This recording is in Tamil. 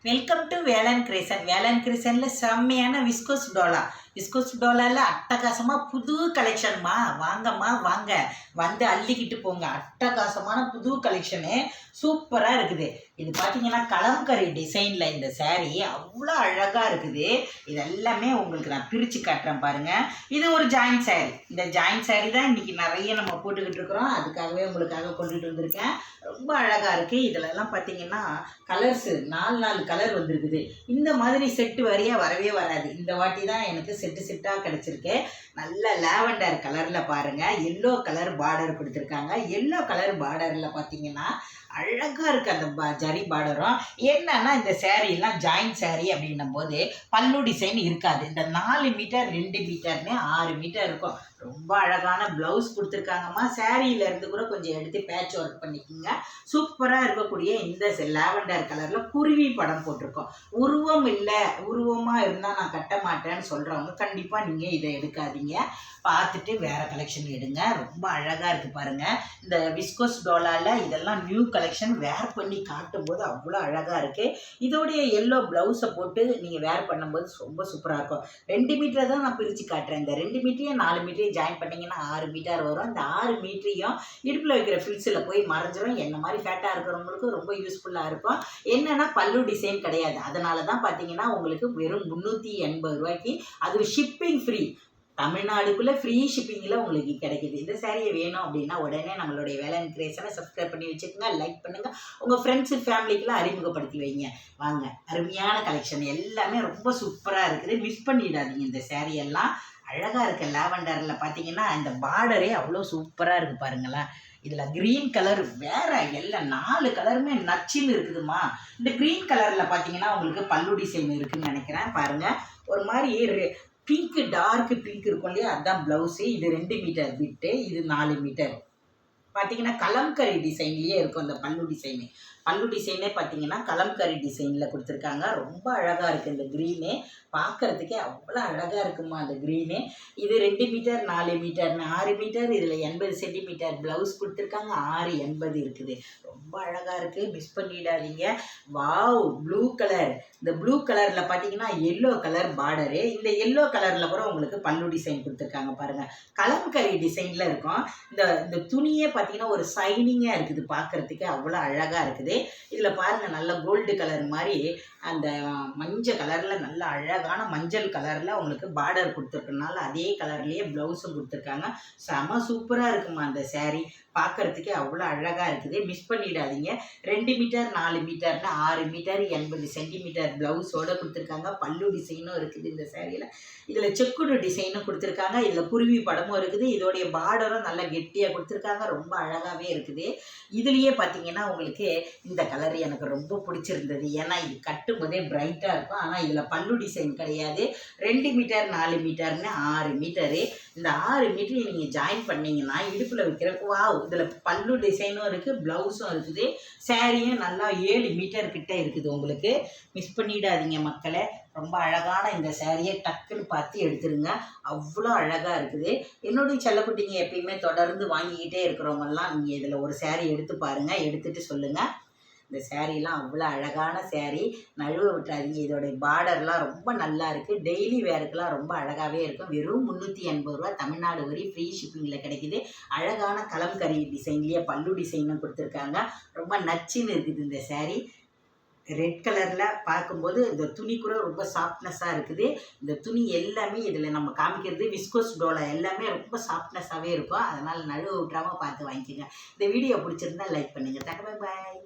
Welcome to Velan creation. Velan கிரியேஷனில் செம்மையான விஸ்கோஸ் டோலாவில் அட்டகாசமாக புது கலெக்ஷன்மா. வாங்கம்மா வாங்க, வந்து அள்ளிக்கிட்டு போங்க. அட்டகாசமான புது கலெக்ஷனு சூப்பராக இருக்குது. இது பார்த்தீங்கன்னா கலம்கரி டிசைனில் இந்த சேரீ அவ்வளோ அழகாக இருக்குது. இது எல்லாமே உங்களுக்கு நான் பிரித்து காட்டுறேன் பாருங்கள். இது ஒரு ஜாயின்ட் சேரீ. இந்த ஜாயின்ட் சேரீ தான் இன்றைக்கி நிறைய நம்ம போட்டுக்கிட்டு இருக்கிறோம். அதுக்காகவே உங்களுக்காக கொண்டுட்டு வந்திருக்கேன். ரொம்ப அழகாக இருக்குது. இதிலெல்லாம் பார்த்தீங்கன்னா கலர்ஸு 4 கலர் வந்துருக்குது. இந்த மாதிரி செட்டு வரியாக வரவே வராது. இந்த வாட்டி தான் எனக்கு செட்டாக கிடச்சிருக்கு. நல்ல லாவெண்டர் கலரில் பாருங்கள். எல்லோ கலர் பார்டர் கொடுத்துருக்காங்க. எல்லோ கலர் பார்டரில் பார்த்தீங்கன்னா அழகாக இருக்குது அந்த ஜரி பார்டரும். என்னன்னா இந்த சேரீலாம் ஜாயின்ட் சேரீ அப்படின்னும் போது பல்லு டிசைன் இருக்காது. இந்த 4 மீட்டர் 2 மீட்டர்னு 6 மீட்டர் இருக்கும். ரொம்ப அழகான ப்ளவுஸ் கொடுத்துருக்காங்கம்மா. சேரீலேருந்து கூட கொஞ்சம் எடுத்து பேட்ச் ஒர்க் பண்ணிக்கோங்க. சூப்பராக இருக்கக்கூடிய இந்த லாவெண்டர் கலரில் குருவி படம் போட்டிருக்கோம். உருவம் இல்லை, உருவமாக இருந்தால் நான் கட்ட மாட்டேன்னு சொல்கிறவங்க கண்டிப்பாக நீங்கள் இதை எடுக்காதீங்க. பார்த்துட்டு வேறு கலெக்ஷன் எடுங்க. ரொம்ப அழகாக இருக்குது பாருங்கள். இந்த விஸ்கோஸ் டோலாவில் இதெல்லாம் நியூ கலெக்ஷன். வேர் பண்ணி காட்டும்போது அவ்வளோ அழகாக இருக்குது. இதோடைய எல்லோ ப்ளவுஸை போட்டு நீங்கள் வேர் பண்ணும்போது ரொம்ப சூப்பராக இருக்கும். 2 மீட்டர் தான் நான் பிரித்து காட்டுறேன். இந்த 2 மீட்டரையும் 4 மீட்டரையும் ஜாயின் பண்ணிங்கன்னா 6 மீட்டர் வரும். இந்த 6 மீட்டரையும் இடுப்பில் வைக்கிற ஃபில்ஸில் போய் மறைஞ்சிரும். என்ன மாதிரி ஃபேட்டாக இருக்கிறவங்களுக்கு ரொம்ப யூஸ்ஃபுல்லாக இருக்கும். என்னென்னா பல்லு டிசைன் கிடையாது. அதனால தான் பார்த்தீங்கன்னா உங்களுக்கு வெறும் 380 ரூபாய்க்கு. அது ஷிப்பிங் ஃப்ரீ. தமிழ்நாடுக்குள்ளே ஃப்ரீ ஷிப்பிங்கில் உங்களுக்கு கிடைக்கிது. இந்த சேரீயை வேணும் அப்படின்னா உடனே நம்மளுடைய வேலன் கிரியேஷனை சப்ஸ்கிரைப் பண்ணி வச்சுக்கோங்க. லைக் பண்ணுங்கள். உங்கள் ஃப்ரெண்ட்ஸு ஃபேமிலிக்கெலாம் அறிமுகப்படுத்தி வைங்க. வாங்க, அருமையான கலெக்ஷன் எல்லாமே ரொம்ப சூப்பராக இருக்குது. மிஸ் பண்ணிடாதீங்க. இந்த சேரீயெல்லாம் அழகாக இருக்குது. லாவெண்டரில் பார்த்தீங்கன்னா இந்த பார்டரே அவ்வளோ சூப்பராக இருக்குது பாருங்களேன். இதில் க்ரீன் கலர் வேறு எல்லாம் 4 கலருமே நச்சின்னு இருக்குதுமா. இந்த க்ரீன் கலரில் பார்த்தீங்கன்னா உங்களுக்கு பல்லு டிசைன் இருக்குதுன்னு நினைக்கிறேன். பாருங்கள், ஒரு மாதிரி பிங்க்கு டார்க்கு பிங்க் இருக்கும் இல்லையா, அதுதான் ப்ளவுஸு. இது 2 மீட்டர் விட்டு, இது 4 மீட்டர். பார்த்தீங்கன்னா கலம்கரி டிசைன்லேயே இருக்கும் அந்த பல்லு டிசைனே பார்த்தீங்கன்னா கலம்கரி டிசைனில் கொடுத்துருக்காங்க. ரொம்ப அழகாக இருக்குது. இந்த க்ரீனு பார்க்குறதுக்கே அவ்வளோ அழகாக இருக்குமா அந்த க்ரீனு. இது 2 மீட்டர் 4 மீட்டர்னு 6 மீட்டர். இதில் 80 சென்டிமீட்டர் ப்ளவுஸ் கொடுத்துருக்காங்க. 680 இருக்குது. ரொம்ப அழகாக இருக்குது. மிஸ் பண்ணிடாதீங்க. Wow, blue colour. இந்த ப்ளூ கலரில் பார்த்தீங்கன்னா எல்லோ கலர் பார்டரு. இந்த எல்லோ கலரில் கூட உங்களுக்கு பல்லு டிசைன் கொடுத்துருக்காங்க பாருங்கள். கலம்கரி டிசைனில் இருக்கும். இந்த துணியே பார்த்தீங்கன்னா ஒரு சைனிங்காக இருக்குது. பார்க்குறதுக்கு அவ்வளோ அழகாக இருக்குது. இதில் பாருங்கள், நல்ல கோல்டு கலர் மாதிரி அந்த மஞ்சள் கலரில் நல்ல அழகான மஞ்சள் கலரில் உங்களுக்கு பார்டர் கொடுத்துருக்கனால அதே கலர்லேயே ப்ளவுஸும் கொடுத்துருக்காங்க. செம சூப்பராக இருக்குமா அந்த சேரீ. பார்க்குறதுக்கே அவ்வளோ அழகாக இருக்குது. மிஸ் பண்ணிடாதீங்க. 2 மீட்டர் 4 மீட்டர்னு 6 மீட்டர் 80 சென்டிமீட்டர் ப்ளவுஸோடு கொடுத்துருக்காங்க. பல்லு டிசைனும் இருக்குது இந்த சேரீயில். இதில் செக்குடு டிசைனும் கொடுத்துருக்காங்க. இதில் குருவி படமும் இருக்குது. இதோடைய பார்டரும் நல்லா கெட்டியாக கொடுத்துருக்காங்க. ரொம்ப அழகாகவே இருக்குது. இதுலேயே பார்த்தீங்கன்னா உங்களுக்கு இந்த கலர் எனக்கு ரொம்ப பிடிச்சிருந்தது. ஏன்னா இது கட்டும்போதே பிரைட்டாக இருக்கும். ஆனால் இதில் பல்லு டிசைன் கிடையாது. 2 மீட்டர் 4 மீட்டர்னு 6 மீட்டரு. இந்த 6 மீட்டரை நீங்கள் ஜாயின் பண்ணிங்கன்னா இடுப்பில் வைக்கிற வாவ், இதில் பல்லு டிசைனும் இருக்குது, ப்ளவுஸும் இருக்குது. சேரீயும் நல்லா 7 மீட்டர் கிட்ட இருக்குது உங்களுக்கு. மிஸ் பண்ணிடாதீங்க மக்களை. ரொம்ப அழகான இந்த சேரீயை டக்குன்னு பார்த்து எடுத்துருங்க. அவ்வளோ அழகாக இருக்குது. என்னுடைய செல்லக்குட்டிங்க எப்பயுமே தொடர்ந்து வாங்கிக்கிட்டே இருக்கிறவங்கலாம் நீங்கள் இதில் ஒரு சேரீ எடுத்து பாருங்கள். எடுத்துகிட்டு சொல்லுங்கள். இந்த சேரீலாம் அவ்வளோ அழகான சேரீ. நழுவ விட்டுறாதீங்க. இதோடைய பார்டர்லாம் ரொம்ப நல்லா இருக்குது. டெய்லி வேருக்கெலாம் ரொம்ப அழகாகவே இருக்கும். வெறும் 380 ரூபா. தமிழ்நாடு வரை ஃப்ரீ ஷிப்பிங்கில் கிடைக்கிது. அழகான கலம்கரி டிசைன்லேயே பல்லு டிசைனும் கொடுத்துருக்காங்க. ரொம்ப நச்சுன்னு இருக்குது இந்த சேரீ. ரெட் கலரில் பார்க்கும்போது இந்த துணி கூட ரொம்ப சாஃப்ட்னஸாக இருக்குது. இந்த துணி எல்லாமே இதில் நம்ம காமிக்கிறது விஸ்கோஸ் டோலா எல்லாமே ரொம்ப சாஃப்ட்னஸாகவே இருக்கும். அதனால் நழுவ விட்டுறாமல் பார்த்து வாங்கிக்கோங்க. இந்த வீடியோ பிடிச்சிருந்தா லைக் பண்ணுங்கள். பாய்.